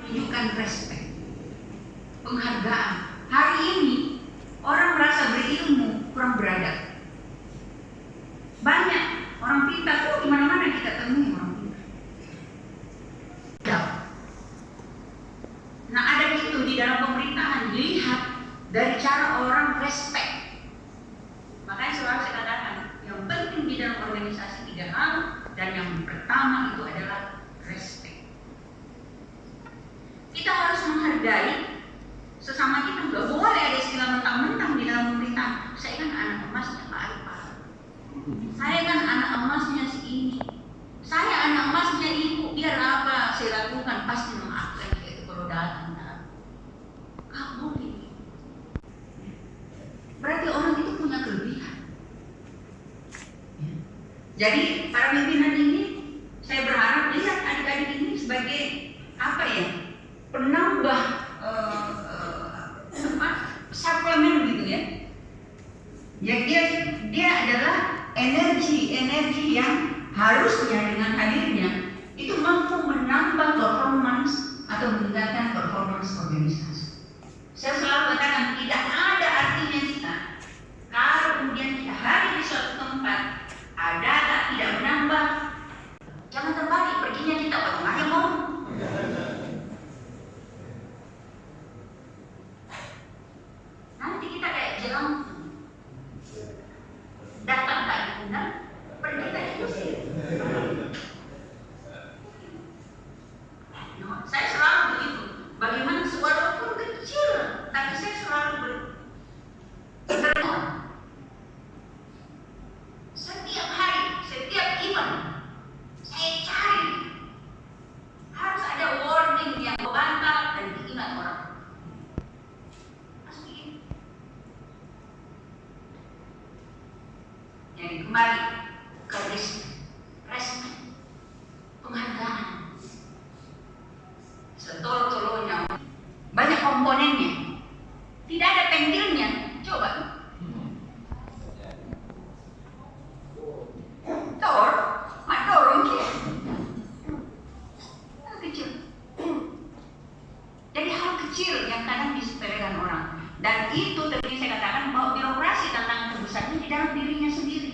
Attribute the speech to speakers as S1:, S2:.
S1: tunjukkan respect, penghargaan. Hari ini orang merasa berilmu kurang beradab. Banyak orang pintar tuh di mana-mana kita temui orang pintar. Nah, ada itu di dalam pemerintahan, dilihat dari cara orang respect. Makanya selalu saya katakan, yang penting di dalam organisasi 3 hal, dan yang pertama itu adalah respect. Kita harus menghargai sesama kita. Nggak boleh ada istilah mentang-mentang di dalam pemerintahan. Saya kan anak emasnya Pak Arifan. Saya kan anak emasnya si ini. Saya anak emasnya ibu. Biar apa saya lakukan pasti memaafkan itu kalau datang. Nggak boleh. Berarti orang itu punya kelebihan. Jadi para pimpinan ini, saya berharap lihat adik-adik ini sebagai apa ya, penambah suplemen gitu ya. Ya dia adalah energi yang harusnya dengan hadirnya itu mampu menambah performance atau meningkatkan performance organisasi. Saya selalu katakan tidak ada artinya kita kalau kemudian kita hadir di suatu tempat ada tak tidak menambah. Jangan terbalik, perginya kita orang aja mau. Nanti kita kayak jelangkung. Datang tak diundang, pergi tak diusir. Saya selalu begitu. Bagaimana walaupun kecil, tapi saya selalu berterima. Setiap hari, setiap event, saya cari harus ada warning yang membantah dan diingat orang. Asli. Jadi kembali ke respect, penghargaan, setolo-tolonya, banyak komponennya, tidak ada pentilnya. Coba. Dorong kecil. Jadi hal kecil yang kadang disepelekan orang. Dan itu tadi saya katakan bahwa birokrasi tantangan terbesarnya di dalam dirinya sendiri.